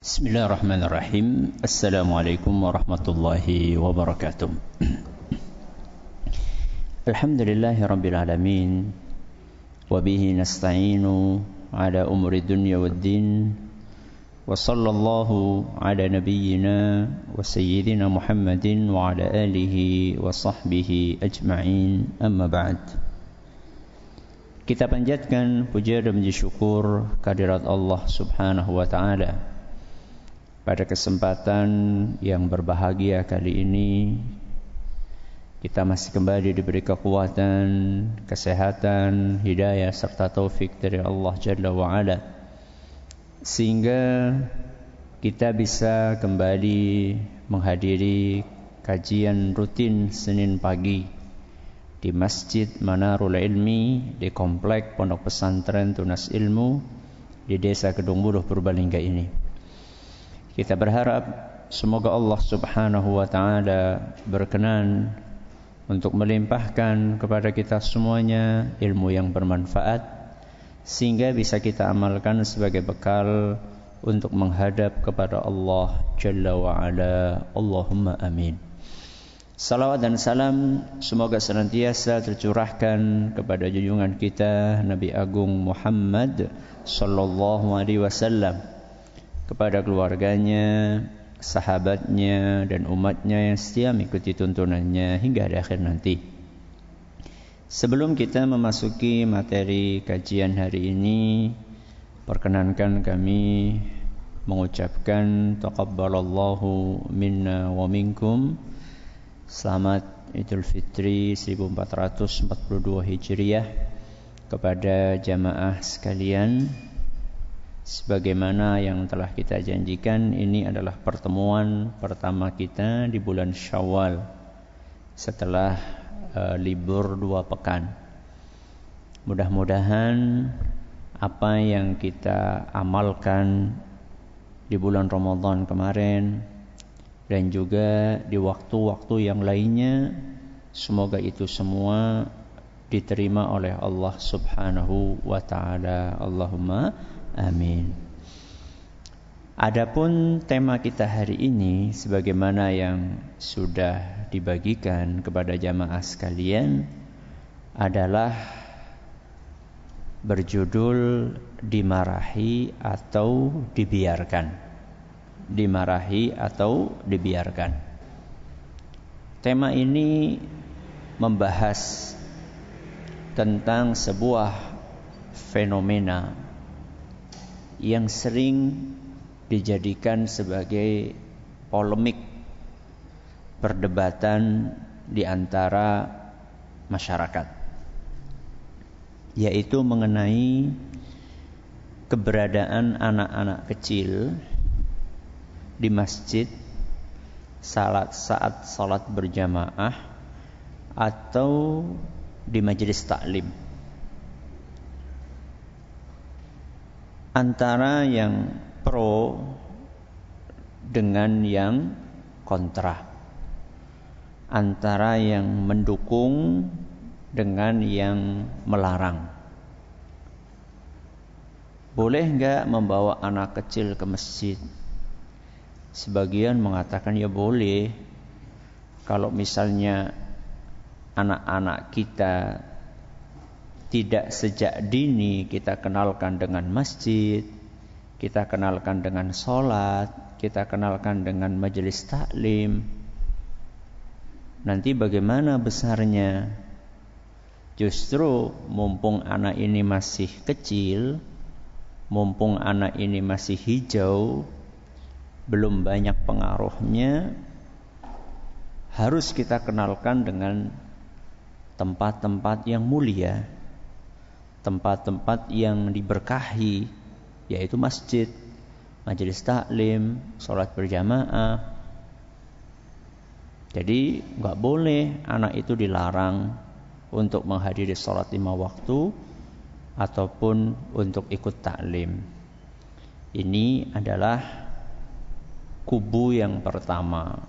Bismillahirrahmanirrahim. Assalamualaikum warahmatullahi wabarakatuh. Alhamdulillahi rabbil alamin. Wabihi nasta'inu ala umuri dunya waddin. Wa sallallahu ala nabiyyina wa sayyidina Muhammadin wa ala alihi wa sahbihi ajma'in. Amma ba'd. Kita panjatkan puja dan puji syukur kehadirat Allah Subhanahu wa taala. Pada kesempatan yang berbahagia kali ini, kita masih kembali diberi kekuatan, kesehatan, hidayah serta taufik dari Allah Jalla wa'ala, sehingga kita bisa kembali menghadiri kajian rutin Senin pagi di Masjid Manarul Ilmi di Komplek Pondok Pesantren Tunas Ilmu di Desa Kedung Buruh, Purbalingga ini. Kita berharap semoga Allah Subhanahu wa taala berkenan untuk melimpahkan kepada kita semuanya ilmu yang bermanfaat, sehingga bisa kita amalkan sebagai bekal untuk menghadap kepada Allah Jalla wa Ala. Allahumma amin. Salawat dan salam semoga senantiasa tercurahkan kepada junjungan kita Nabi Agung Muhammad sallallahu alaihi wasallam, kepada keluarganya, sahabatnya, dan umatnya yang setia mengikuti tuntunannya hingga di akhir nanti. Sebelum kita memasuki materi kajian hari ini, perkenankan kami mengucapkan taqabbalallahu minna wa minkum. Selamat Idul Fitri 1442 Hijriah kepada jamaah sekalian. Sebagaimana yang telah kita janjikan, ini adalah pertemuan pertama kita di bulan Syawal setelah libur 2 pekan. Mudah-mudahan apa yang kita amalkan di bulan Ramadan kemarin dan juga di waktu-waktu yang lainnya, semoga itu semua diterima oleh Allah Subhanahu wa taala. Allahumma amin. Adapun tema kita hari ini, sebagaimana yang sudah dibagikan kepada jamaah sekalian, adalah berjudul dimarahi atau dibiarkan. Dimarahi atau dibiarkan. Tema ini membahas tentang sebuah fenomena yang sering dijadikan sebagai polemik perdebatan di antara masyarakat, yaitu mengenai keberadaan anak-anak kecil di masjid saat salat berjamaah atau di majelis taklim. Antara yang pro dengan yang kontra, antara yang mendukung dengan yang melarang. Boleh enggak membawa anak kecil ke masjid? Sebagian mengatakan ya boleh, kalau misalnya anak-anak kita tidak sejak dini kita kenalkan dengan masjid, kita kenalkan dengan sholat, kita kenalkan dengan majelis taklim, nanti bagaimana besarnya? Justru mumpung anak ini masih kecil, mumpung anak ini masih hijau, belum banyak pengaruhnya, harus kita kenalkan dengan tempat-tempat yang mulia, tempat-tempat yang diberkahi, yaitu masjid, majelis taklim, sholat berjamaah. Jadi enggak boleh anak itu dilarang untuk menghadiri sholat 5 waktu ataupun untuk ikut taklim. Ini adalah kubu yang pertama,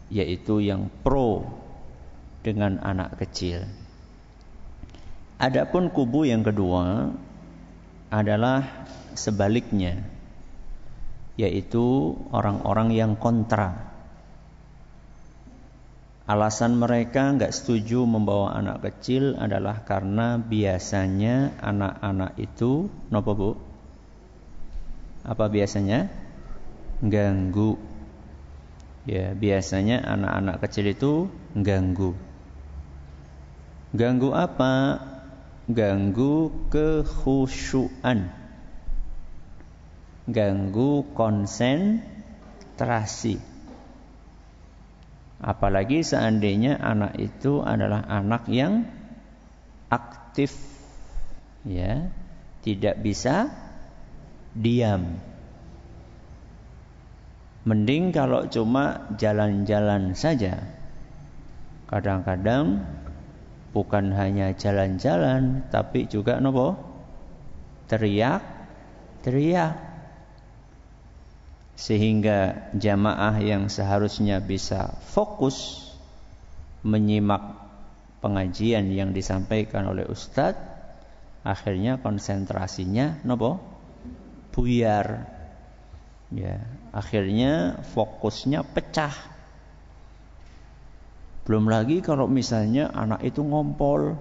yaitu yang pro dengan anak kecil. Adapun kubu yang kedua adalah sebaliknya, yaitu orang-orang yang kontra. Alasan mereka enggak setuju membawa anak kecil adalah karena biasanya anak-anak itu napa Bu? Apa biasanya? Ganggu. Ya, biasanya anak-anak kecil itu ganggu. Ganggu apa? Ganggu kekhusyuan. Ganggu konsentrasi. Apalagi seandainya anak itu adalah anak yang aktif, ya, tidak bisa diam. Mending kalau cuma jalan-jalan saja. Kadang-kadang bukan hanya jalan-jalan, tapi juga nopo? Teriak. Sehingga jamaah yang seharusnya bisa fokus menyimak pengajian yang disampaikan oleh ustadz, akhirnya konsentrasinya nopo? Buyar. Ya, akhirnya fokusnya pecah. Belum lagi kalau misalnya anak itu ngompol,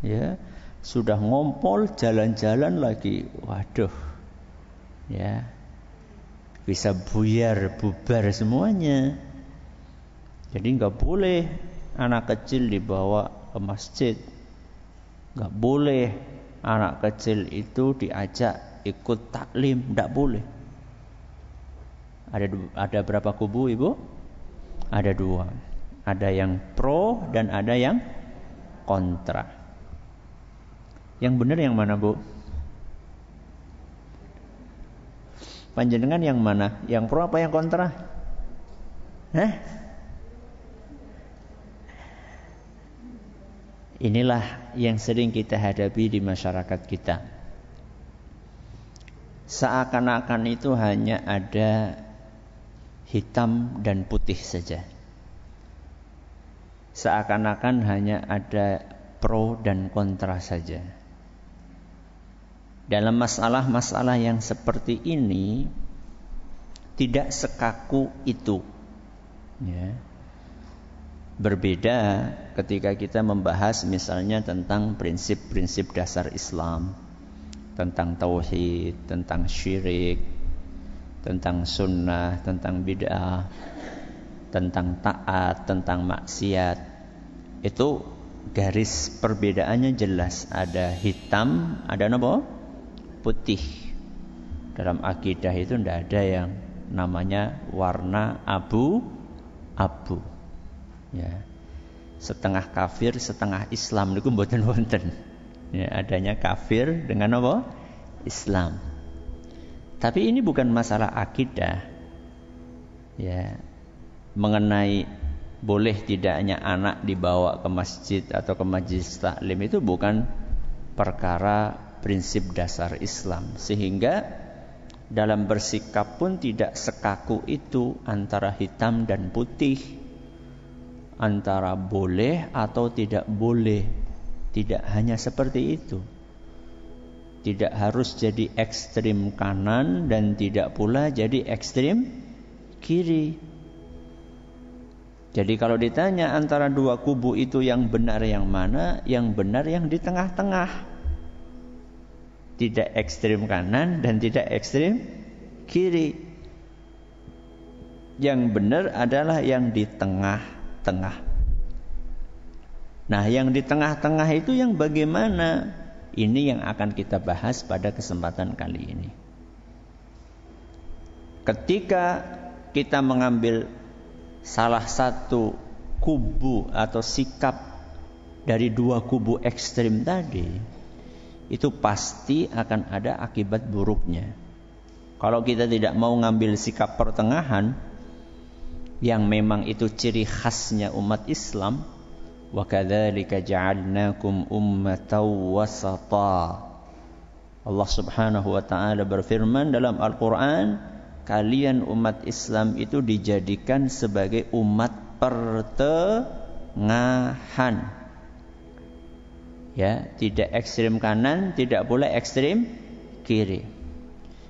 ya, sudah ngompol jalan-jalan lagi, waduh, ya, bisa bubar semuanya. Jadi nggak boleh anak kecil dibawa ke masjid, nggak boleh anak kecil itu diajak ikut taklim, nggak boleh. Ada berapa kubu Ibu? Ada 2. Ada yang pro dan ada yang kontra. Yang benar yang mana Bu? Panjenengan yang mana? Yang pro apa yang kontra? Inilah yang sering kita hadapi di masyarakat kita. Seakan-akan itu hanya ada hitam dan putih saja. Seakan-akan hanya ada pro dan kontra saja. Dalam masalah-masalah yang seperti ini tidak sekaku itu. Ya. Berbeda ketika kita membahas misalnya tentang prinsip-prinsip dasar Islam, tentang tauhid, tentang syirik, tentang sunnah, tentang bid'ah, tentang taat, tentang maksiat. Itu garis perbedaannya jelas. Ada hitam, ada apa? Putih. Dalam akidah itu tidak ada yang namanya warna abu-abu. Ya. Setengah kafir, setengah Islam niku mboten wonten. Ya, adanya kafir dengan apa? Islam. Tapi ini bukan masalah akidah. Ya. Mengenai boleh tidaknya anak dibawa ke masjid atau ke majelis taklim itu bukan perkara prinsip dasar Islam. Sehingga dalam bersikap pun tidak sekaku itu antara hitam dan putih, antara boleh atau tidak boleh. Tidak hanya seperti itu. Tidak harus jadi ekstrim kanan dan tidak pula jadi ekstrim kiri. Jadi kalau ditanya antara 2 kubu itu yang benar yang mana? Yang benar yang di tengah-tengah. Tidak ekstrim kanan dan tidak ekstrim kiri. Yang benar adalah yang di tengah-tengah. Nah, yang di tengah-tengah itu yang bagaimana? Ini yang akan kita bahas pada kesempatan kali ini. Ketika kita mengambil salah satu kubu atau sikap dari 2 kubu ekstrim tadi, itu pasti akan ada akibat buruknya. Kalau kita tidak mau ngambil sikap pertengahan, yang memang itu ciri khasnya umat Islam, wa kadzalika ja'alnakum ummatan wasata. Allah Subhanahu wa taala berfirman dalam Al-Qur'an, kalian umat Islam itu dijadikan sebagai umat pertengahan. Ya, tidak ekstrem kanan, tidak pula ekstrem kiri.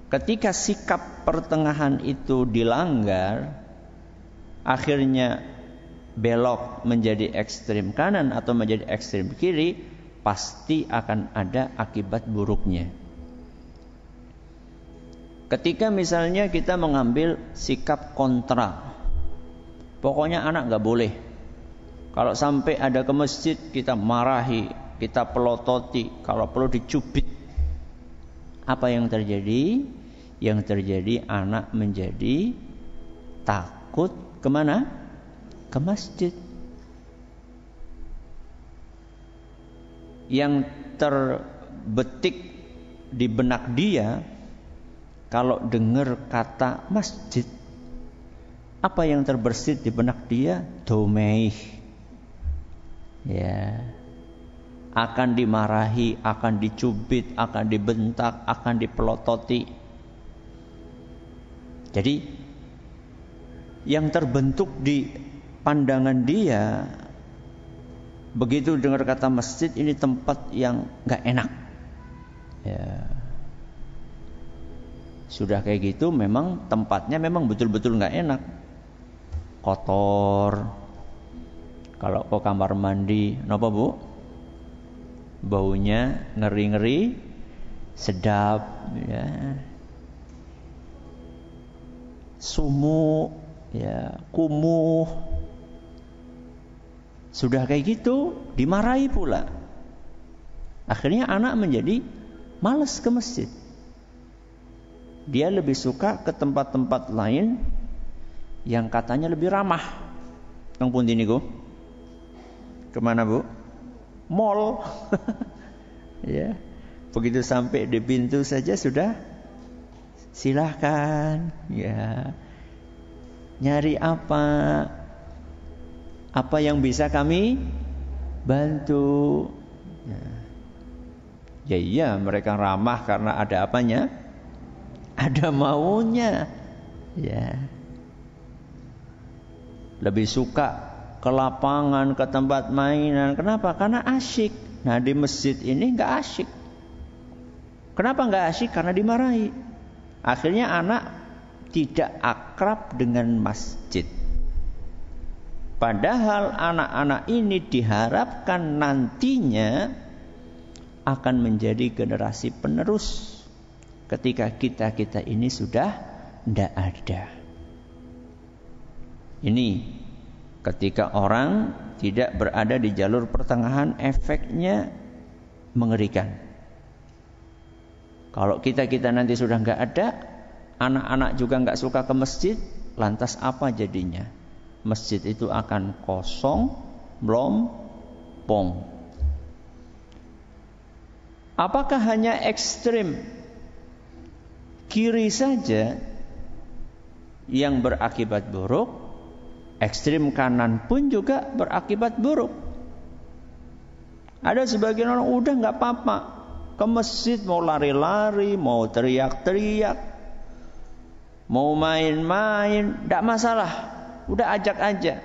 Ketika sikap pertengahan itu dilanggar, akhirnya belok menjadi ekstrem kanan atau menjadi ekstrem kiri, pasti akan ada akibat buruknya. Ketika misalnya kita mengambil sikap kontra, pokoknya anak gak boleh. Kalau sampai ada ke masjid, kita marahi, kita pelototi, kalau perlu dicubit. Apa yang terjadi? Yang terjadi anak menjadi takut kemana? Ke masjid. Yang terbetik di benak dia, kalau dengar kata masjid, apa yang terbersit di benak dia? Domeih. Ya. Akan dimarahi, akan dicubit, akan dibentak, akan dipelototi. Jadi yang terbentuk di pandangan dia, begitu dengar kata masjid, ini tempat yang gak enak. Ya. Sudah kayak gitu, memang tempatnya memang betul-betul gak enak. Kotor. Kalau ke kamar mandi, kenapa Bu? Baunya ngeri-ngeri, sedap, ya. Sumuk, ya, kumuh. Sudah kayak gitu, dimarahi pula. Akhirnya anak menjadi malas ke masjid. Dia lebih suka ke tempat-tempat lain yang katanya lebih ramah. Nang pundi niku? Kemana Bu? Mall. Ya. Begitu sampai di pintu saja sudah silahkan, ya. Nyari apa? Apa yang bisa kami bantu? Ya iya, mereka ramah karena ada apanya? Ada maunya. Ya. Lebih suka ke lapangan, ke tempat mainan. Kenapa? Karena asyik. Nah, di masjid ini enggak asyik. Kenapa enggak asyik? Karena dimarahi. Akhirnya anak tidak akrab dengan masjid. Padahal anak-anak ini diharapkan nantinya akan menjadi generasi penerus ketika kita ini sudah tidak ada. Ini ketika orang tidak berada di jalur pertengahan, efeknya mengerikan. Kalau kita nanti sudah nggak ada, anak-anak juga nggak suka ke masjid, lantas apa jadinya? Masjid itu akan kosong, melompong. Apakah hanya ekstrem kiri saja yang berakibat buruk? Ekstrem kanan pun juga berakibat buruk. Ada sebagian orang udah nggak apa-apa ke masjid, mau lari-lari, mau teriak-teriak, mau main-main, tidak masalah. Udah ajak aja.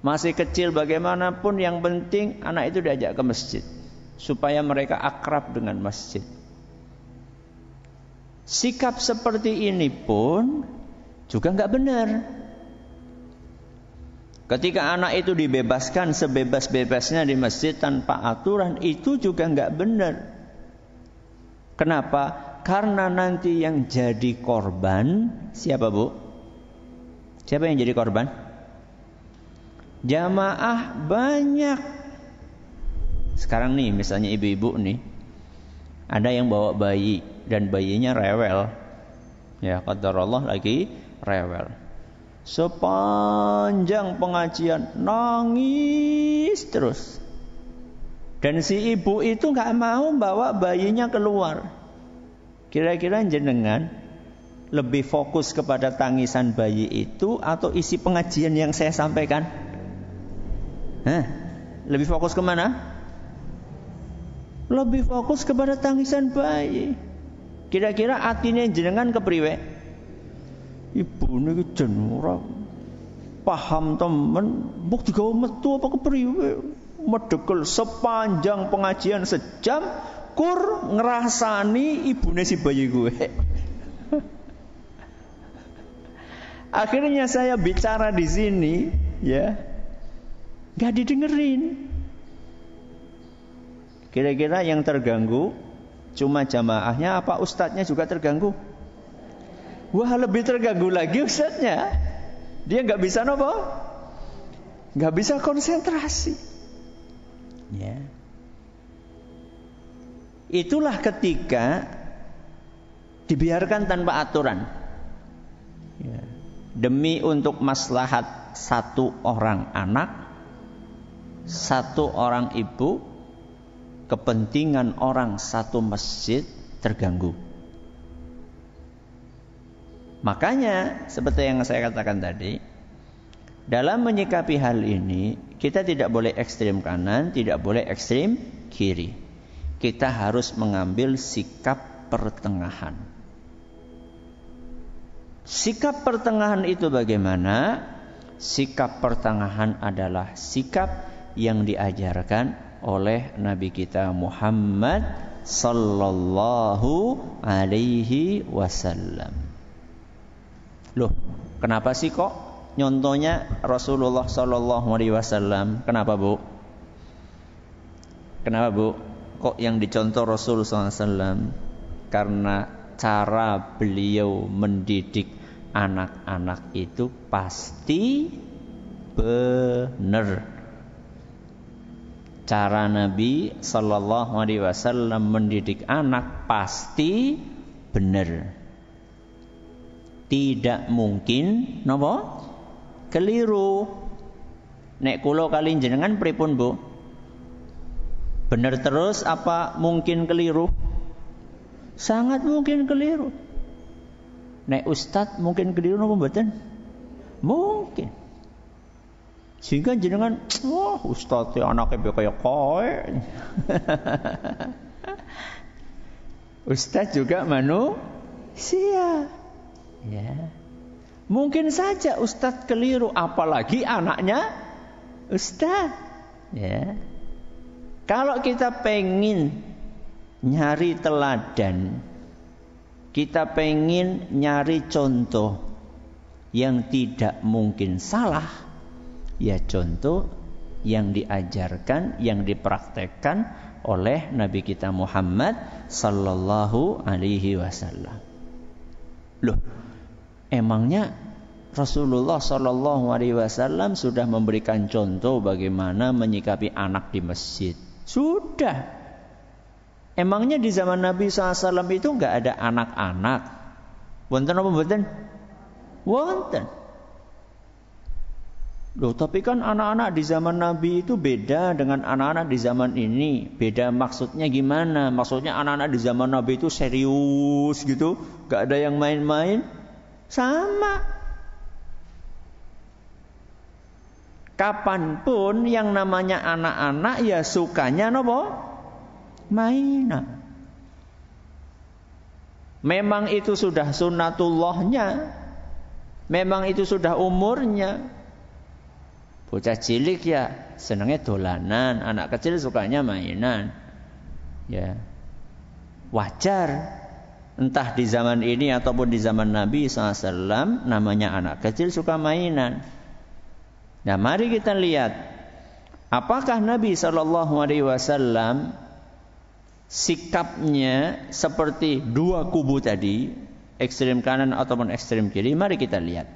Masih kecil bagaimanapun, yang penting anak itu diajak ke masjid supaya mereka akrab dengan masjid. Sikap seperti ini pun juga nggak benar. Ketika anak itu dibebaskan sebebas-bebasnya di masjid tanpa aturan, itu juga nggak benar. Kenapa? Karena nanti yang jadi korban siapa Bu? Siapa yang jadi korban? Jamaah banyak. Sekarang nih misalnya ibu-ibu nih, ada yang bawa bayi dan bayinya rewel. Ya, qadarullah lagi rewel. Sepanjang pengajian nangis terus. Dan si ibu itu gak mau bawa bayinya keluar. Kira-kira jenengan lebih fokus kepada tangisan bayi itu atau isi pengajian yang saya sampaikan? Lebih fokus kemana? Lebih fokus kepada tangisan bayi. Kira-kira atine jenengan kepriwe? Ibu niki jen ora paham temen, mbok digawe metu apa kepriwe? Medegel sepanjang pengajian sejam kur ngerasani ibune si bayi gue. Akhirnya saya bicara di sini, ya, nggak didengerin. Kira-kira yang terganggu cuma jamaahnya apa ustadznya juga terganggu? Wah, lebih terganggu lagi ustadznya. Dia nggak bisa nopo, nggak bisa konsentrasi. Ya. Itulah ketika dibiarkan tanpa aturan. Ya. Demi untuk maslahat satu orang anak, satu orang ibu, kepentingan orang satu masjid terganggu. Makanya seperti yang saya katakan tadi, dalam menyikapi hal ini kita tidak boleh ekstrem kanan, tidak boleh ekstrem kiri. Kita harus mengambil sikap pertengahan. Sikap pertengahan itu bagaimana? Sikap pertengahan adalah sikap yang diajarkan oleh Nabi kita Muhammad sallallahu alaihi wasallam. Loh, kenapa sih kok nyontohnya Rasulullah sallallahu alaihi wasallam? Kenapa, Bu? Kenapa, Bu? Kok yang dicontoh Rasulullah sallallahu alaihi wasallam? Karena cara beliau mendidik anak-anak itu pasti benar. Cara Nabi sallallahu alaihi wasallam mendidik anak pasti benar. Tidak mungkin napa? Keliru. Nek kula kali jenengan pripun, Bu? Benar terus apa mungkin keliru? Sangat mungkin keliru. Nek ustaz mungkin keliru napa mboten? Mungkin. Sehingga jenengan, wah ustaz anaknya kaya kowe. Ustaz juga manusia. Ya. Mungkin saja ustaz keliru, apalagi anaknya ustaz. Ya. Kalau kita pengen nyari teladan, kita pengen nyari contoh yang tidak mungkin salah, ya contoh yang diajarkan, yang dipraktekkan oleh Nabi kita Muhammad sallallahu alaihi wasallam. Loh, emangnya Rasulullah sallallahu alaihi wasallam sudah memberikan contoh bagaimana menyikapi anak di masjid? Sudah. Emangnya di zaman Nabi SAW itu enggak ada anak-anak? Wonten apa mboten? Wonten. Loh, tapi kan anak-anak di zaman Nabi itu beda dengan anak-anak di zaman ini. Beda maksudnya gimana? Maksudnya anak-anak di zaman Nabi itu serius gitu, enggak ada yang main-main? Sama. Kapanpun yang namanya anak-anak ya sukanya nopo? Mainan. Memang itu sudah sunnatullahnya, memang itu sudah umurnya. Bocah cilik ya senangnya dolanan, anak kecil sukanya mainan. Ya, wajar. Entah di zaman ini ataupun di zaman Nabi SAW, namanya anak kecil suka mainan. Nah, mari kita lihat, apakah Nabi SAW sikapnya seperti dua kubu tadi, ekstrem kanan ataupun ekstrem kiri? Mari kita lihat.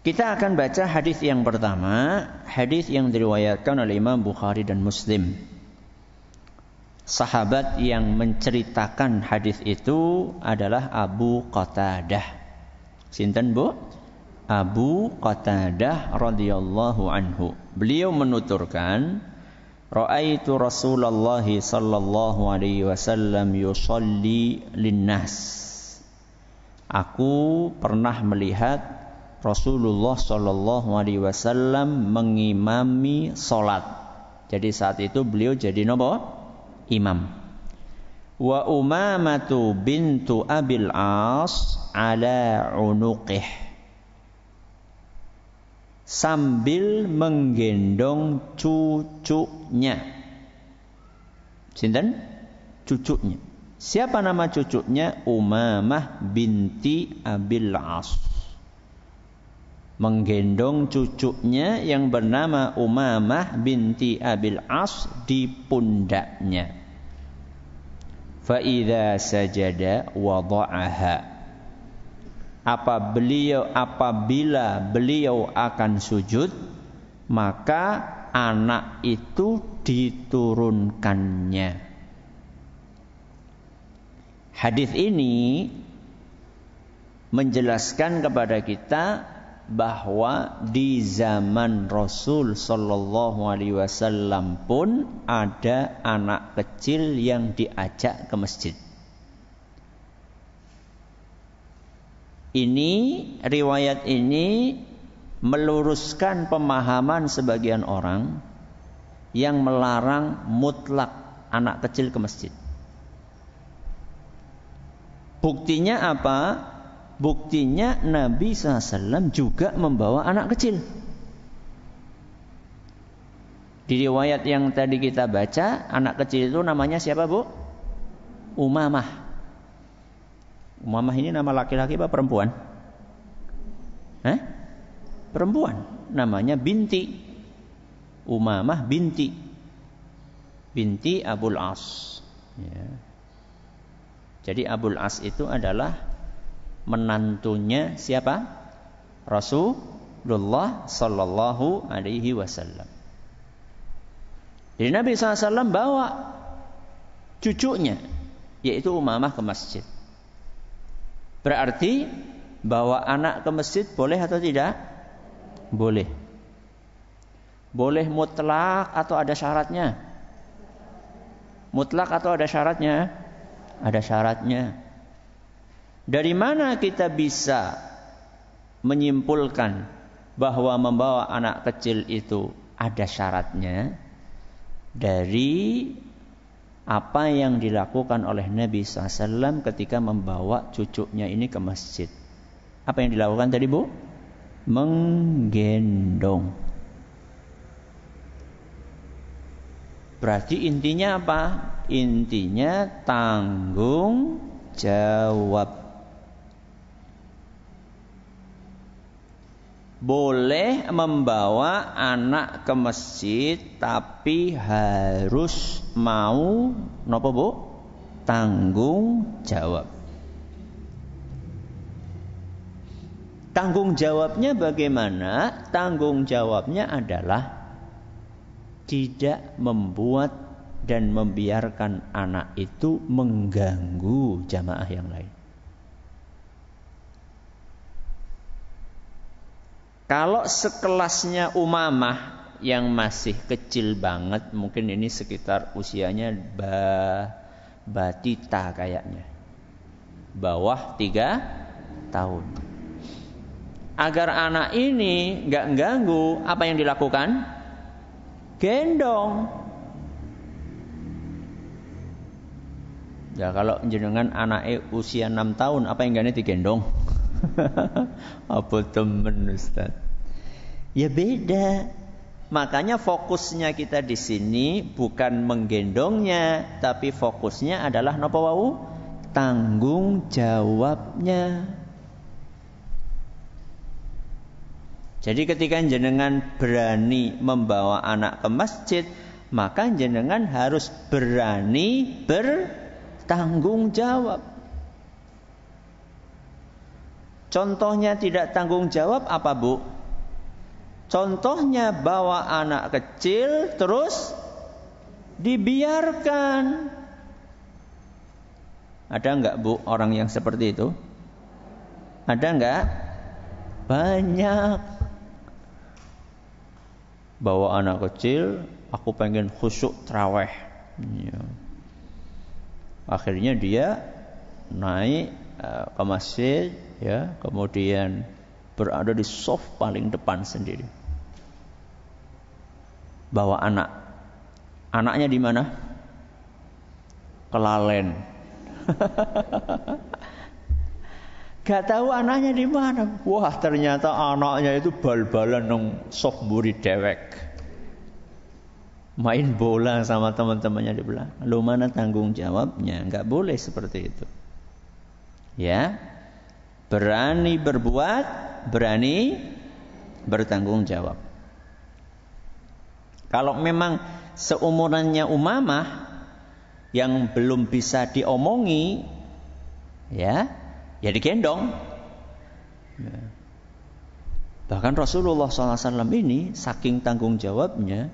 Kita akan baca hadis yang pertama, hadis yang diriwayatkan oleh Imam Bukhari dan Muslim. Sahabat yang menceritakan hadis itu adalah Abu Qatadah. Sinten, Bu? Abu Qatadah radhiyallahu anhu. Beliau menuturkan, Ra'aitu Rasulullah sallallahu alaihi wasallam yusalli linnas. Aku pernah melihat Rasulullah sallallahu alaihi wasallam mengimami salat. Jadi saat itu beliau jadi napa? Imam. Wa Umamatu bintu Abil As ala unuqih, sambil menggendong cucunya. Sinten? Cucunya. Siapa nama cucunya? Umamah binti Abil As. Menggendong cucunya yang bernama Umamah binti Abil As di pundaknya. Fa idza sajada wada'aha. Apabila beliau akan sujud, maka anak itu diturunkannya. Hadis ini menjelaskan kepada kita bahwa di zaman Rasul sallallahu alaihi wasallam pun ada anak kecil yang diajak ke masjid. Ini riwayat ini meluruskan pemahaman sebagian orang yang melarang mutlak anak kecil ke masjid. Buktinya apa? Buktinya Nabi SAW juga membawa anak kecil. Di riwayat yang tadi kita baca, anak kecil itu namanya siapa, Bu? Umamah. Umamah ini nama laki-laki apa perempuan? Perempuan. Namanya binti. Umamah binti. Binti Abul As. Ya. Jadi Abul As itu adalah menantunya siapa? Rasulullah sallallahu alaihi wasallam. Jadi Nabi SAW bawa cucunya, yaitu Umamah, ke masjid. Berarti bawa anak ke masjid boleh atau tidak? Boleh. Boleh mutlak atau ada syaratnya? Mutlak atau ada syaratnya? Ada syaratnya. Dari mana kita bisa menyimpulkan bahwa membawa anak kecil itu ada syaratnya? Dari apa yang dilakukan oleh Nabi SAW ketika membawa cucunya ini ke masjid. Apa yang dilakukan tadi, Bu? Menggendong. Berarti intinya apa? Intinya tanggung jawab. Boleh membawa anak ke masjid, tapi harus mau napa, Bu? Tanggung jawab. Tanggung jawabnya bagaimana? Tanggung jawabnya adalah tidak membuat dan membiarkan anak itu mengganggu jamaah yang lain. Kalau sekelasnya Umamah yang masih kecil banget, mungkin ini sekitar usianya batita kayaknya, bawah 3 tahun. Agar anak ini nggak ganggu, apa yang dilakukan? Gendong. Ya kalau jenengan anaknya usia 6 tahun, apa yang gane digendong? Apa temen Ustaz? Ya beda. Makanya fokusnya kita di sini bukan menggendongnya, tapi fokusnya adalah napa wau? Tanggung jawabnya. Jadi ketika jenengan berani membawa anak ke masjid, maka jenengan harus berani bertanggung jawab. Contohnya tidak tanggung jawab apa, Bu? Contohnya bawa anak kecil terus dibiarkan. Ada enggak, Bu, orang yang seperti itu? Ada enggak? Banyak. Bawa anak kecil, aku pengen khusyuk tarawih. Ya. Akhirnya dia naik ke masjid, ya, kemudian berada di saf paling depan sendiri. Bawa anak. Anaknya di mana? Kelalen. Gak tahu anaknya di mana. Wah, ternyata anaknya itu bal-balan nang saf mburi dewek. main bola sama teman-temannya di belakang. Lu mana tanggung jawabnya? Enggak boleh seperti itu. Ya. Berani berbuat, berani bertanggung jawab. Kalau memang seumurannya Umamah yang belum bisa diomongi, ya digendong. Ya. Bahkan Rasulullah SAW ini saking tanggung jawabnya,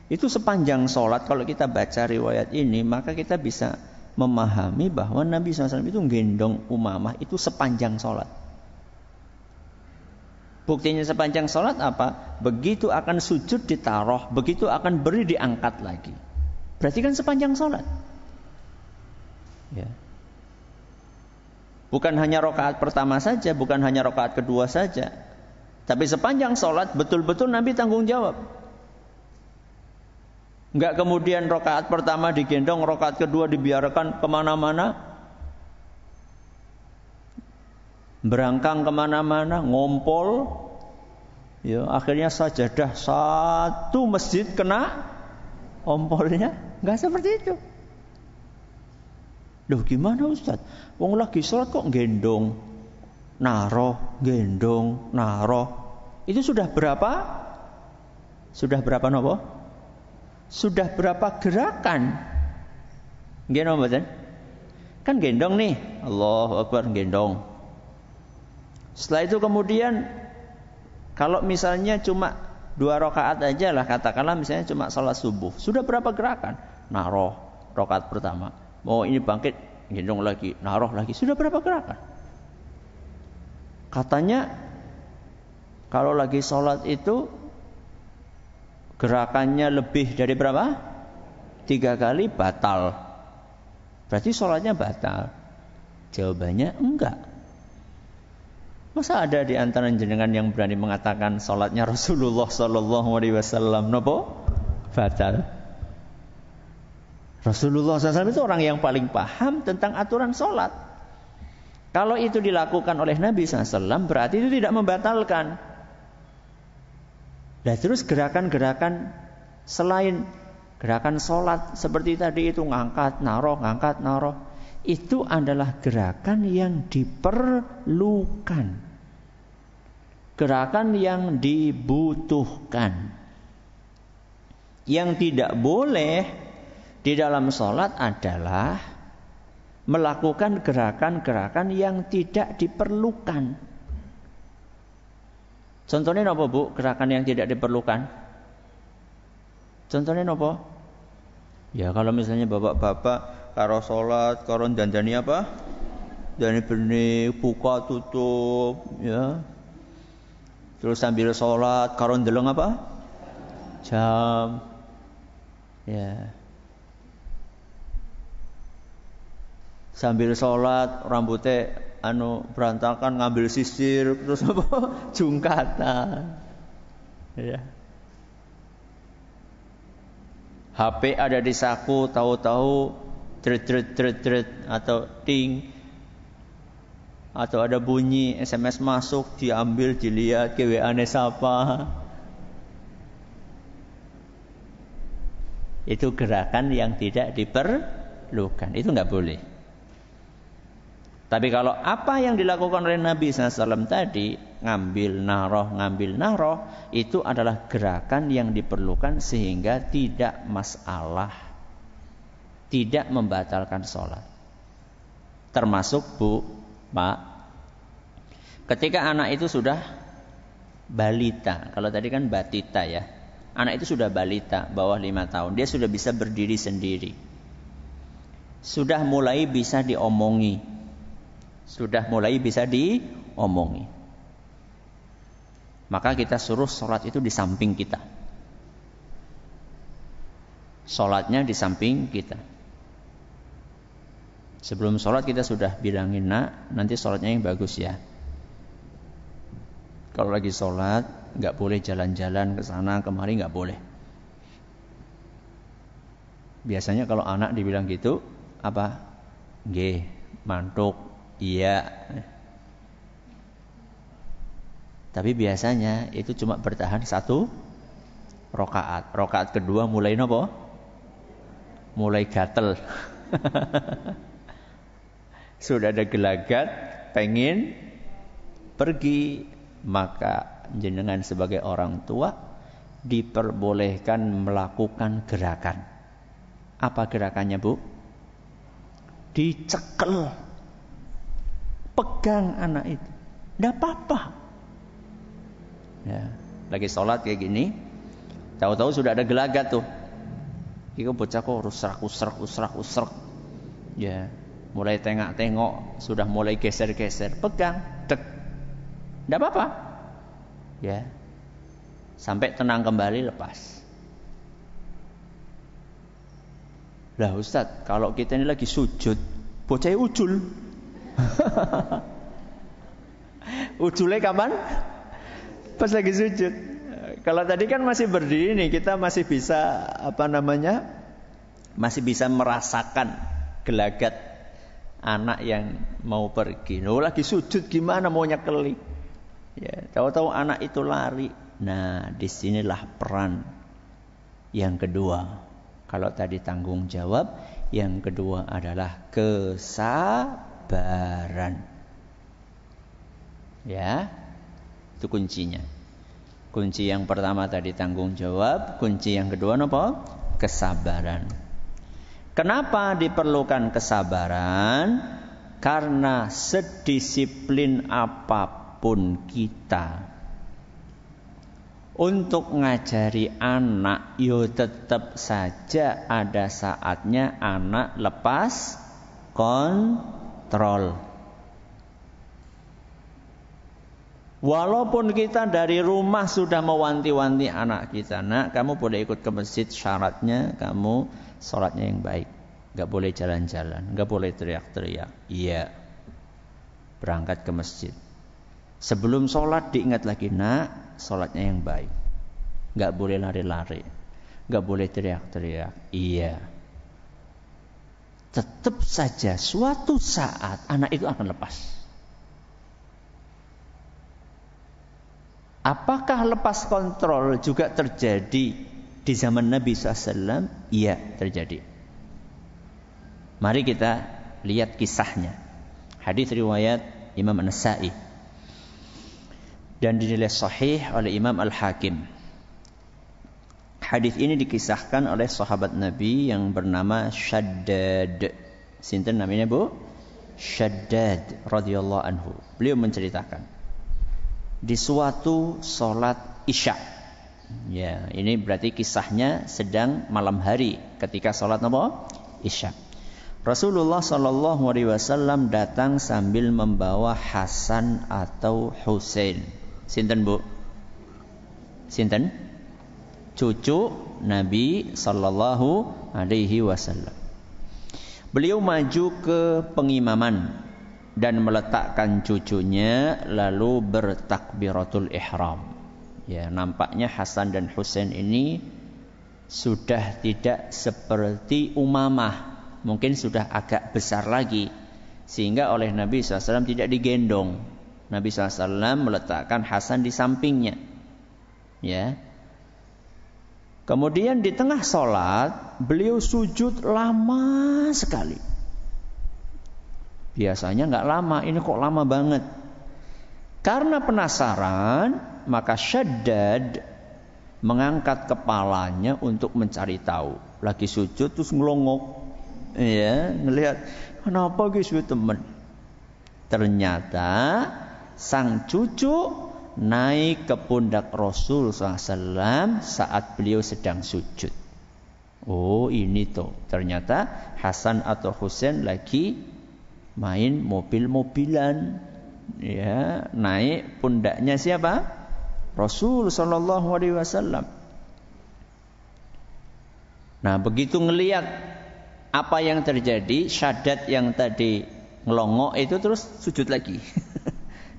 itu sepanjang sholat, kalau kita baca riwayat ini, maka kita bisa memahami bahwa Nabi SAW itu gendong Umamah itu sepanjang sholat. Buktinya sepanjang sholat apa? Begitu akan sujud ditaruh, begitu akan beri diangkat lagi. Berarti kan sepanjang sholat. Ya. Bukan hanya rakaat pertama saja, bukan hanya rakaat kedua saja, tapi sepanjang sholat betul-betul Nabi tanggung jawab. Enggak kemudian rakaat pertama digendong, rakaat kedua dibiarkan kemana-mana, berangkang kemana-mana, ngompol. Ya, akhirnya sajadah satu masjid kena ompolnya. Enggak seperti itu. Loh gimana Ustaz? Wong lagi sholat kok gendong, naroh, gendong, naroh. Itu sudah berapa? Sudah berapa nopo? Sudah berapa gerakan? Gendong betul? Kan gendong nih. Allahu Akbar, gendong. Setelah itu kemudian kalau misalnya cuma 2 rakaat aja lah, katakanlah misalnya cuma salat subuh, sudah berapa gerakan? Naroh rakaat pertama. Mau ini bangkit, gendong lagi, naroh lagi. Sudah berapa gerakan? Katanya kalau lagi salat itu gerakannya lebih dari berapa? 3 kali batal. Berarti sholatnya batal. Jawabannya enggak. Masa ada di antara jenengan yang berani mengatakan sholatnya Rasulullah SAW nopo? Batal. Rasulullah SAW itu orang yang paling paham tentang aturan sholat. Kalau itu dilakukan oleh Nabi SAW berarti itu tidak membatalkan. Nah terus gerakan-gerakan selain gerakan sholat seperti tadi itu ngangkat, naroh, itu adalah gerakan yang diperlukan, gerakan yang dibutuhkan. Yang tidak boleh di dalam sholat adalah melakukan gerakan-gerakan yang tidak diperlukan. Contohnya apa Bu? Gerakan yang tidak diperlukan. Contohnya apa? Ya kalau misalnya bapak-bapak karo sholat, karo dandani apa? Dandani benih, buka tutup, ya. Terus sambil sholat, karo ndeleng apa? Jam. Ya. Sambil sholat rambutnya berantakan, ngambil sisir, terus apa? Jungkatan. Ya. HP ada di saku, tahu-tahu tret atau ting, atau ada bunyi SMS masuk, diambil, dilihat ke WA-nya siapa. Itu gerakan yang tidak diperlukan. Itu enggak boleh. Tapi kalau apa yang dilakukan oleh Nabi SAW tadi, ngambil naroh, itu adalah gerakan yang diperlukan sehingga tidak masalah, tidak membatalkan sholat. Termasuk Bu, Pak, ketika anak itu sudah balita, kalau tadi kan batita ya, anak itu sudah balita, bawah 5 tahun, dia sudah bisa berdiri sendiri, sudah mulai bisa diomongi. Maka kita suruh sholat itu di samping kita. Sholatnya di samping kita. Sebelum sholat kita sudah bilangin, nak, nanti sholatnya yang bagus ya. Kalau lagi sholat nggak boleh jalan-jalan ke sana kemari, nggak boleh. Biasanya kalau anak dibilang gitu apa? Nggih, mantuk. Iya. Tapi biasanya itu cuma bertahan 1 rakaat. Rakaat kedua mulai nopo? Mulai gatel. Sudah ada gelagat, pengen pergi, maka jenengan sebagai orang tua diperbolehkan melakukan gerakan. Apa gerakannya, Bu? Dicekel. Pegang anak itu. Enggak apa-apa. Ya, lagi sholat kayak gini, tahu-tahu sudah ada gelagat tuh. Iku bocah kok usrak. Ya, mulai tengok-tengok, sudah mulai geser-geser, pegang, dek. Enggak apa-apa. Ya. Sampai tenang kembali, lepas. Lah Ustaz, kalau kita ini lagi sujud, bocahnya ujul. Ujulnya kapan? Pas lagi sujud. Kalau tadi kan masih berdiri nih, kita masih bisa masih bisa merasakan gelagat anak yang mau pergi. Loh, lagi sujud gimana mau nyekeli? Ya, tahu-tahu anak itu lari. Nah, disinilah peran yang kedua. Kalau tadi tanggung jawab, yang kedua adalah kesabaran. Ya, itu kuncinya. Kunci yang pertama tadi tanggung jawab, kunci yang kedua apa? Kesabaran. Kenapa diperlukan kesabaran? Karena sedisiplin apapun kita untuk ngajari anak, yo tetap saja ada saatnya anak lepas kontrol. Walaupun kita dari rumah sudah mewanti-wanti anak kita, nak, kamu boleh ikut ke masjid, syaratnya kamu sholatnya yang baik, gak boleh jalan-jalan, gak boleh teriak-teriak. Iya, berangkat ke masjid. Sebelum sholat diingat lagi, nak, sholatnya yang baik, gak boleh lari-lari, gak boleh teriak-teriak. Iya. Tetap saja suatu saat anak itu akan lepas. Apakah lepas kontrol juga terjadi di zaman Nabi SAW? Iya, terjadi. Mari kita lihat kisahnya. Hadis riwayat Imam An-Nasa'i dan dinilai sahih oleh Imam Al-Hakim. Hadis ini dikisahkan oleh sahabat Nabi yang bernama Shaddad. Sinten namanya, Bu? Shaddad radhiyallahu anhu. Beliau menceritakan di suatu sholat isya. Ya, ini berarti kisahnya sedang malam hari ketika sholat apa? Isya. Rasulullah SAW datang sambil membawa Hasan atau Husain. Sinten, Bu? Sinten? Cucu Nabi SAW. Beliau maju ke pengimaman dan meletakkan cucunya lalu bertakbiratul ihram. Ya, nampaknya Hasan dan Husain ini sudah tidak seperti Umamah, mungkin sudah agak besar lagi, sehingga oleh Nabi SAW tidak digendong. Nabi SAW meletakkan Hasan di sampingnya. Ya. Kemudian di tengah sholat beliau sujud lama sekali. Biasanya nggak lama, ini kok lama banget. Karena penasaran, maka Shaddad mengangkat kepalanya untuk mencari tahu. Lagi sujud terus ngelongok, ya, ngelihat kenapa gitu teman. Ternyata sang cucu naik ke pundak Rasul SAW saat beliau sedang sujud. Oh, ini tuh ternyata Hasan atau Husain lagi main mobil-mobilan, ya, naik pundaknya siapa? Rasul sallallahu alaihi wasallam. Nah, begitu ngelihat apa yang terjadi, Shaddad yang tadi ngelongok itu terus sujud lagi.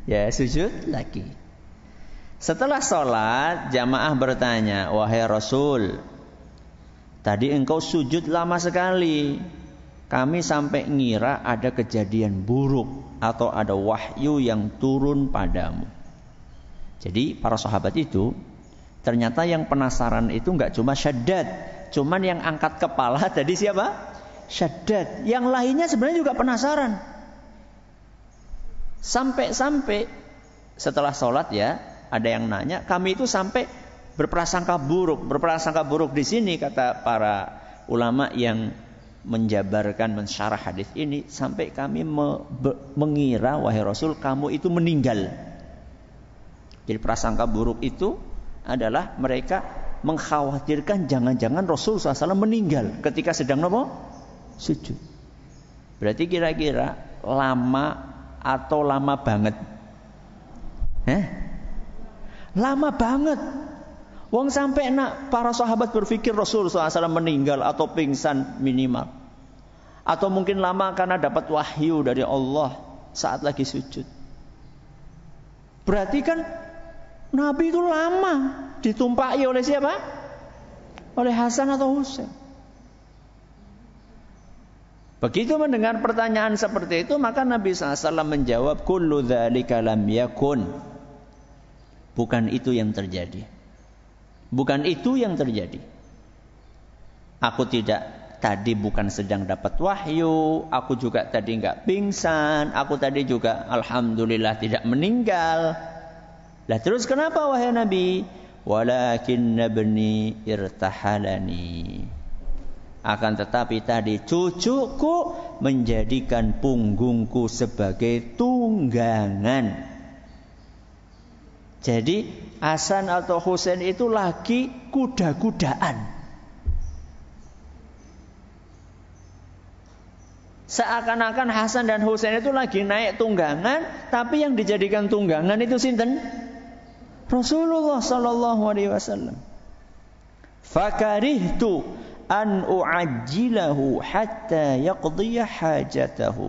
Ya, sujud lagi. Setelah sholat, jamaah bertanya, wahai Rasul, tadi engkau sujud lama sekali. Kami sampai ngira ada kejadian buruk atau ada wahyu yang turun padamu. Jadi para sahabat itu Ternyata yang penasaran itu enggak cuma Syaddad, cuman yang angkat kepala tadi siapa? Syaddad. Yang lainnya sebenarnya juga penasaran. Sampai setelah sholat ya, ada yang nanya, kami itu sampai berprasangka buruk di sini, kata para ulama yang menjabarkan mensyarah hadis ini, sampai kami mengira, wahai Rasul, kamu itu meninggal. Jadi prasangka buruk itu adalah mereka mengkhawatirkan jangan-jangan Rasul SAW meninggal ketika sedang sujud. Berarti kira-kira lama atau lama banget? Lama banget. Wong sampai para sahabat berpikir Rasul SAW meninggal atau pingsan minimal. Atau mungkin lama karena dapat wahyu dari Allah saat lagi sujud. Berarti kan Nabi itu lama ditumpaki oleh siapa? Oleh Hasan atau Husain. Begitu mendengar pertanyaan seperti itu, maka Nabi SAW menjawab, kullu dzalika lam yakun. Bukan itu yang terjadi. Bukan itu yang terjadi. Aku tadi bukan sedang dapat wahyu. Aku juga tadi enggak pingsan. Aku tadi juga alhamdulillah tidak meninggal. Lah terus kenapa wahai Nabi? Walakin nabni irtahalani. Akan tetapi tadi cucuku menjadikan punggungku sebagai tunggangan. Jadi Hasan atau Husain itu lagi kuda-kudaan. Seakan-akan Hasan dan Husain itu lagi naik tunggangan, tapi yang dijadikan tunggangan itu sinten? Rasulullah sallallahu alaihi wasallam. Fakarihtu an u'ajjilahu hatta yaqdiya hajatahu.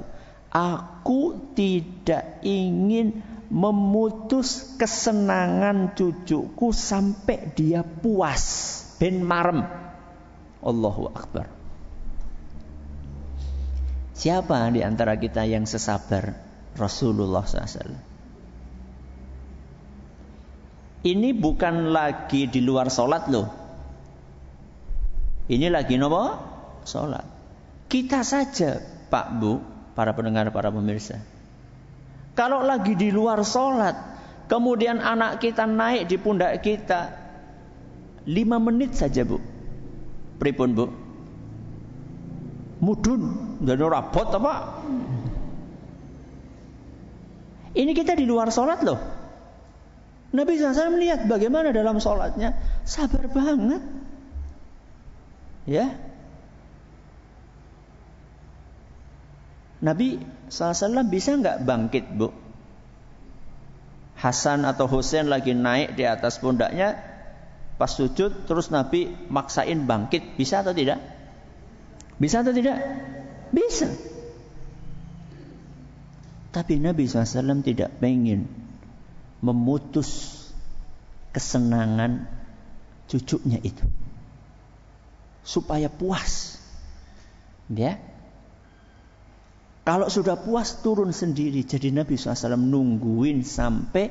Aku tidak ingin memutus kesenangan cucuku sampai dia puas ben marem. Allahu akbar. Siapa di antara kita yang sesabar Rasulullah SAW? Ini bukan lagi di luar sholat loh. Ini lagi apa? Sholat. Kita saja, Pak Bu, para pendengar, para pemirsa. Kalau lagi di luar sholat, kemudian anak kita naik di pundak kita 5 menit saja, Bu. Pripun, Bu? Mudun, dan rabot apa? Ini kita di luar sholat loh. Nabi SAW melihat bagaimana dalam sholatnya, sabar banget. Ya, Nabi SAW bisa nggak bangkit, Bu? Hasan atau Husain lagi naik di atas pundaknya, pas sujud, terus Nabi maksain bangkit, bisa atau tidak? Bisa atau tidak? Bisa. Tapi Nabi SAW tidak ingin memutus kesenangan cucunya itu, supaya puas. Ya. Kalau sudah puas turun sendiri. Jadi Nabi SAW nungguin sampai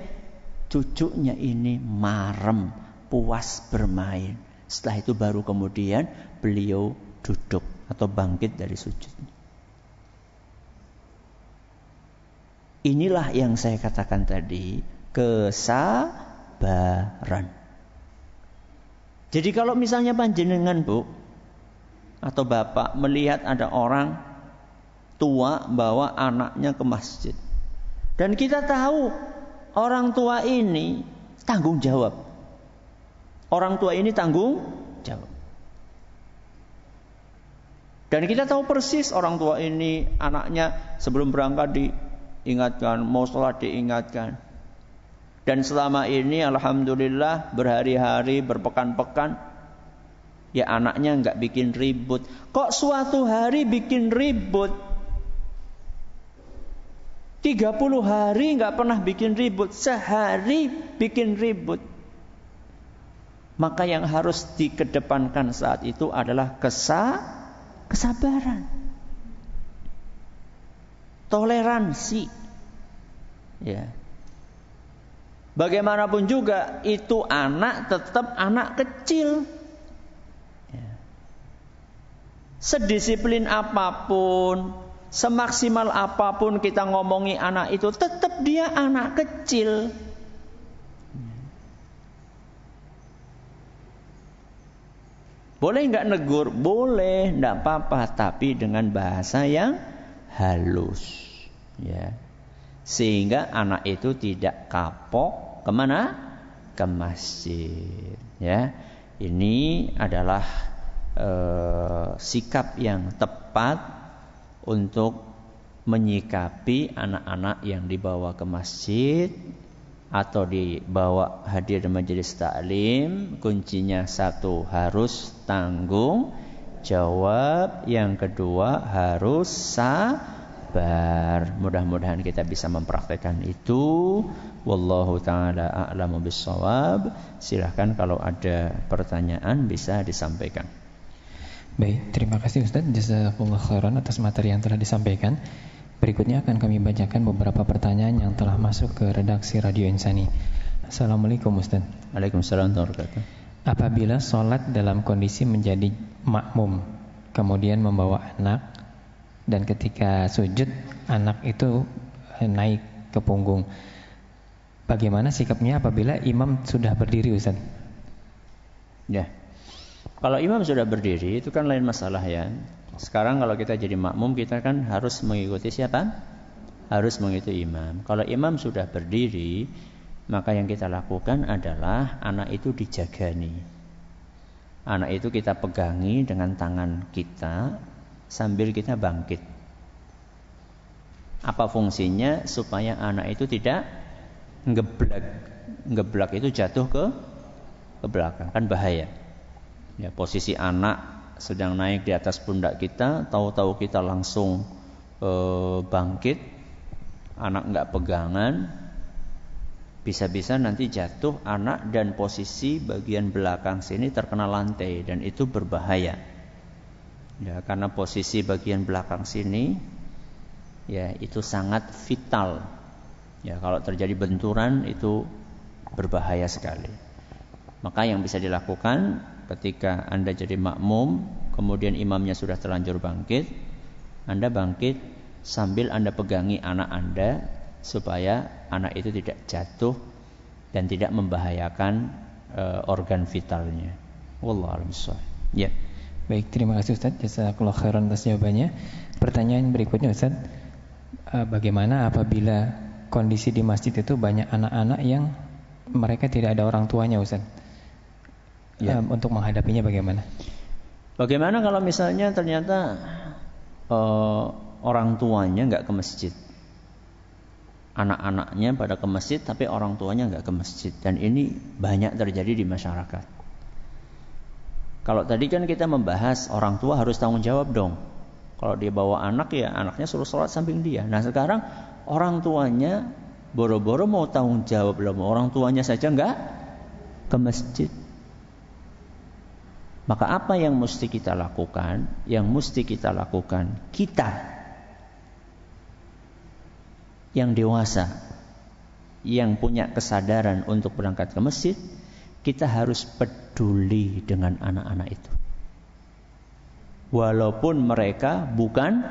cucunya ini marem, puas bermain. Setelah itu baru kemudian beliau duduk atau bangkit dari sujudnya. Inilah yang saya katakan tadi, kesabaran. Jadi kalau misalnya panjenengan, Bu, atau Bapak melihat ada orang tua bawa anaknya ke masjid, dan kita tahu orang tua ini tanggung jawab. Orang tua ini tanggung jawab. Dan kita tahu persis orang tua ini, anaknya sebelum berangkat diingatkan, mau sholat diingatkan. Dan selama ini alhamdulillah berhari-hari, berpekan-pekan, ya anaknya enggak bikin ribut. Kok suatu hari bikin ribut? 30 hari enggak pernah bikin ribut, sehari bikin ribut. Maka yang harus dikedepankan saat itu adalah kesabaran. Toleransi. Ya. Bagaimanapun juga itu anak tetap anak kecil. Sedisiplin apapun, semaksimal apapun kita ngomongi anak itu, tetap dia anak kecil. Boleh nggak negur? Boleh, nggak apa-apa, tapi dengan bahasa yang halus, ya. Sehingga anak itu tidak kapok kemana? Ke masjid, ya. Ini adalah sikap yang tepat untuk menyikapi anak-anak yang dibawa ke masjid atau dibawa hadir di majelis taklim. Kuncinya satu, harus tanggung jawab. Yang kedua, harus sabar. Mudah-mudahan kita bisa mempraktekkan itu. Wallahu ta'ala a'lamu bissawab. Silahkan kalau ada pertanyaan bisa disampaikan. Baik, terima kasih Ustaz. Jazakumullah khairan atas materi yang telah disampaikan. Berikutnya akan kami bacakan beberapa pertanyaan yang telah masuk ke redaksi Radio Insani. Assalamualaikum Ustaz. Waalaikumsalam warahmatullahi wabarakatuh. Apabila sholat dalam kondisi menjadi makmum, kemudian membawa anak, dan ketika sujud anak itu naik ke punggung, bagaimana sikapnya apabila imam sudah berdiri Ustaz? Ya, kalau imam sudah berdiri itu kan lain masalah ya. Sekarang kalau kita jadi makmum, kita kan harus mengikuti siapa? Harus mengikuti imam. Kalau imam sudah berdiri, maka yang kita lakukan adalah anak itu dijagani. Anak itu kita pegangi dengan tangan kita sambil kita bangkit. Apa fungsinya? Supaya anak itu tidak ngeblak. Ngeblak itu jatuh ke belakang, kan bahaya. Ya, posisi anak sedang naik di atas pundak kita, tahu-tahu kita langsung bangkit, anak nggak pegangan, bisa-bisa nanti jatuh anak dan posisi bagian belakang sini terkena lantai, dan itu berbahaya. Ya, karena posisi bagian belakang sini, ya itu sangat vital. Ya, kalau terjadi benturan itu berbahaya sekali. Maka yang bisa dilakukan ketika Anda jadi makmum, kemudian imamnya sudah terlanjur bangkit, Anda bangkit sambil Anda pegangi anak Anda, supaya anak itu tidak jatuh dan tidak membahayakan organ vitalnya. Wallahu a'lam bishawab. Ya. Baik, terima kasih Ustaz. Jazakallahu khairan atas jawabannya. Pertanyaan berikutnya Ustaz, bagaimana apabila kondisi di masjid itu banyak anak-anak yang mereka tidak ada orang tuanya Ustaz? Ya. Untuk menghadapinya bagaimana? Bagaimana kalau misalnya ternyata orang tuanya nggak ke masjid, anak-anaknya pada ke masjid tapi orang tuanya nggak ke masjid, dan ini banyak terjadi di masyarakat. Kalau tadi kan kita membahas orang tua harus tanggung jawab dong. Kalau dia bawa anak, ya anaknya suruh sholat samping dia. Nah sekarang orang tuanya boro-boro mau tanggung jawab, orang tuanya saja nggak ke masjid. Maka apa yang mesti kita lakukan? Yang mesti kita lakukan, kita yang dewasa, yang punya kesadaran untuk berangkat ke masjid, kita harus peduli dengan anak-anak itu. Walaupun mereka bukan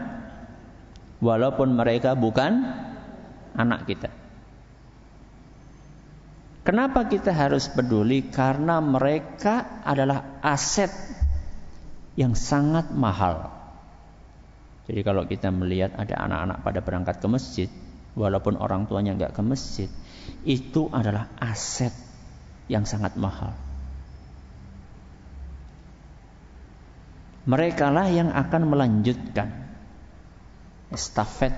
anak kita. Kenapa kita harus peduli? Karena mereka adalah aset yang sangat mahal. Jadi kalau kita melihat ada anak-anak pada berangkat ke masjid, walaupun orang tuanya nggak ke masjid, itu adalah aset yang sangat mahal. Mereka lah yang akan melanjutkan estafet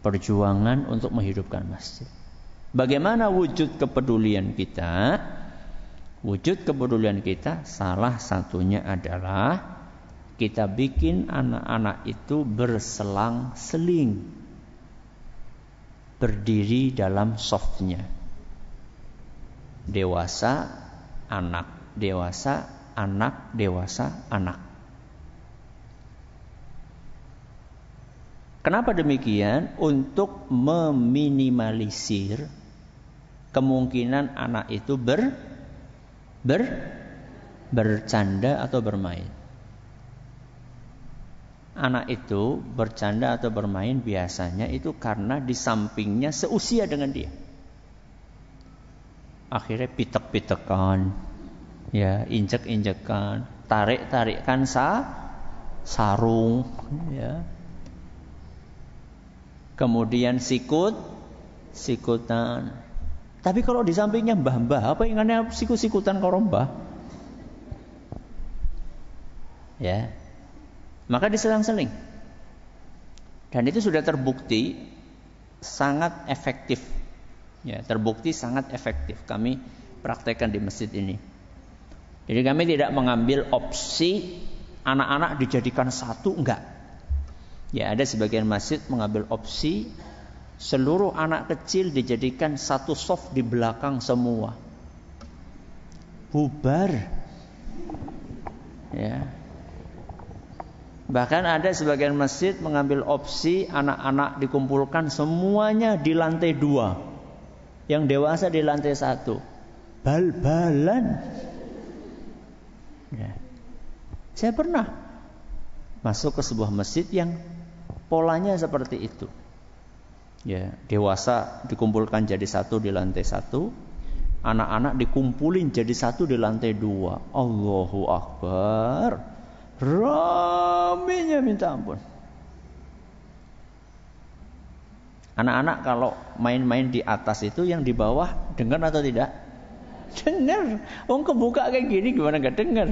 perjuangan untuk menghidupkan masjid. Bagaimana wujud kepedulian kita? Wujud kepedulian kita salah satunya adalah kita bikin anak-anak itu berselang-seling, berdiri dalam softnya. Dewasa, anak, dewasa, anak, dewasa, anak. Kenapa demikian? Untuk meminimalisir kemungkinan anak itu bercanda atau bermain. Anak itu bercanda atau bermain biasanya itu karena di sampingnya seusia dengan dia. Akhirnya pitek-pitekan, ya, injek-injekan, tarik-tarikan sarung, ya. Kemudian sikutan. Tapi kalau di sampingnya mbah-mbah, apa ingatnya sikut-sikutan karo mbah? Ya. Maka diselang-seling. Dan itu sudah terbukti sangat efektif. Ya, terbukti sangat efektif. Kami praktekkan di masjid ini. Jadi kami tidak mengambil opsi anak-anak dijadikan satu, enggak. Ya, ada sebagian masjid mengambil opsi seluruh anak kecil dijadikan satu soft di belakang semua. Bubar. Ya. Bahkan ada sebagian masjid mengambil opsi anak-anak dikumpulkan semuanya di lantai 2. Yang dewasa di lantai 1. Bal-balan. Ya. Saya pernah masuk ke sebuah masjid yang polanya seperti itu. Ya, dewasa dikumpulkan jadi 1 di lantai 1, anak-anak dikumpulin jadi 1 di lantai 2. Allahu Akbar. Ramenya minta ampun. Anak-anak kalau main-main di atas itu, yang di bawah dengar atau tidak? Dengar. Wong kebuka kayak gini gimana gak dengar?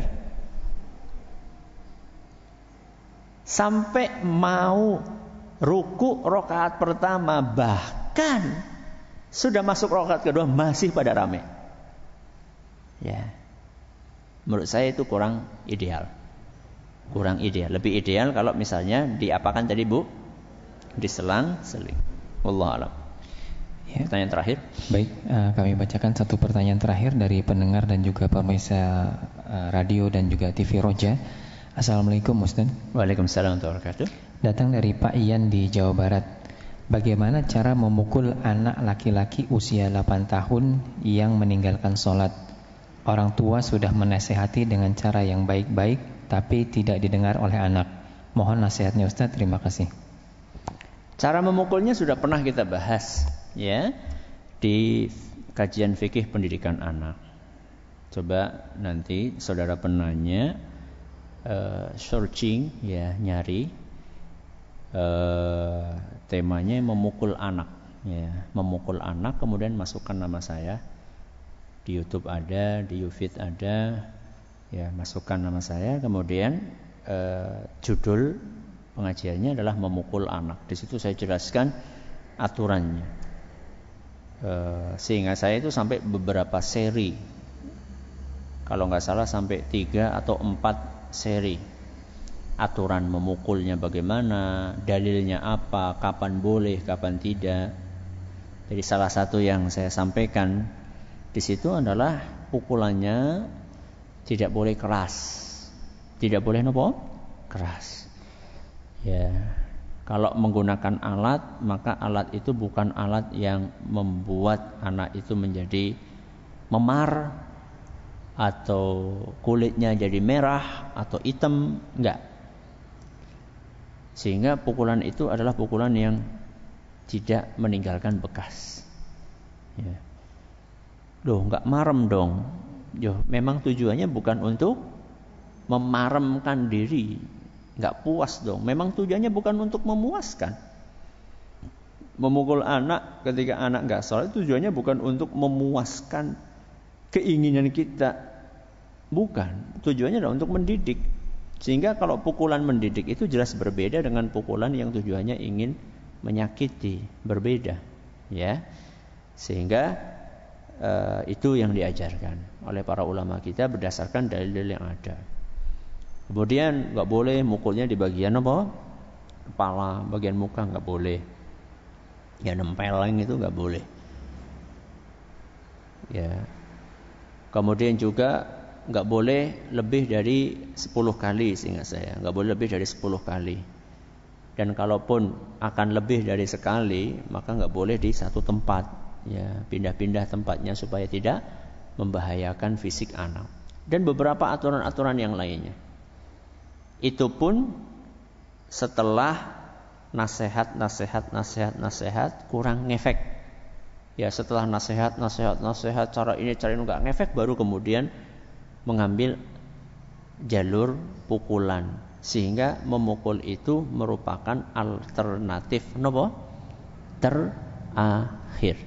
Sampai mau ruku rakaat pertama, bahkan sudah masuk rakaat kedua masih pada rame. Ya. Menurut saya itu kurang ideal. Kurang ideal. Lebih ideal kalau misalnya diapakan tadi, Bu? Diselang-seling. Wallahu a'lam. Ya. Pertanyaan terakhir. Baik, kami bacakan satu pertanyaan terakhir dari pendengar dan juga pemirsa radio dan juga TV Roja. Assalamualaikum Ustaz. Waalaikumsalam warahmatullahi wabarakatuh. Datang dari Pak Ian di Jawa Barat. Bagaimana cara memukul anak laki-laki usia 8 tahun yang meninggalkan sholat? Orang tua sudah menasehati dengan cara yang baik-baik, tapi tidak didengar oleh anak. Mohon nasihatnya Ustaz, terima kasih. Cara memukulnya sudah pernah kita bahas, ya, di kajian fikih pendidikan anak. Coba nanti saudara penanya searching, ya, nyari temanya memukul anak, ya, memukul anak, kemudian masukkan nama saya. Di YouTube ada, di YouFit ada, ya, masukkan nama saya, kemudian judul pengajiannya adalah memukul anak. Di situ saya jelaskan aturannya. Sehingga saya itu sampai beberapa seri. Kalau nggak salah sampai 3 atau 4 seri. Aturan memukulnya bagaimana, dalilnya apa, kapan boleh, kapan tidak. Jadi salah satu yang saya sampaikan di situ adalah pukulannya tidak boleh keras. Tidak boleh nopo? Keras. Ya, kalau menggunakan alat, maka alat itu bukan alat yang membuat anak itu menjadi memar atau kulitnya jadi merah atau hitam, enggak. Sehingga pukulan itu adalah pukulan yang tidak meninggalkan bekas. Ya. Loh, enggak marem dong. Yo, memang tujuannya bukan untuk memaremkan diri. Enggak puas dong. Memang tujuannya bukan untuk memuaskan. Memukul anak ketika anak enggak sholat tujuannya bukan untuk memuaskan keinginan kita. Bukan. Tujuannya adalah untuk mendidik. Sehingga kalau pukulan mendidik itu jelas berbeda dengan pukulan yang tujuannya ingin menyakiti. Berbeda. Ya. Sehingga itu yang diajarkan oleh para ulama kita berdasarkan dalil-dalil yang ada. Kemudian nggak boleh mukulnya di bagian apa? Kepala, bagian muka nggak boleh. Ya, nempeleng itu nggak boleh. Ya. Kemudian juga nggak boleh lebih dari 10 kali, seingat saya. Nggak boleh lebih dari 10 kali. Dan kalaupun akan lebih dari sekali, maka nggak boleh di satu tempat. ya pindah-pindah tempatnya supaya tidak membahayakan fisik anak. Dan beberapa aturan-aturan yang lainnya. Itu pun setelah nasihat kurang ngefek. Ya setelah nasihat cara ini enggak ngefek, baru kemudian mengambil jalur pukulan, sehingga memukul itu merupakan alternatif terakhir.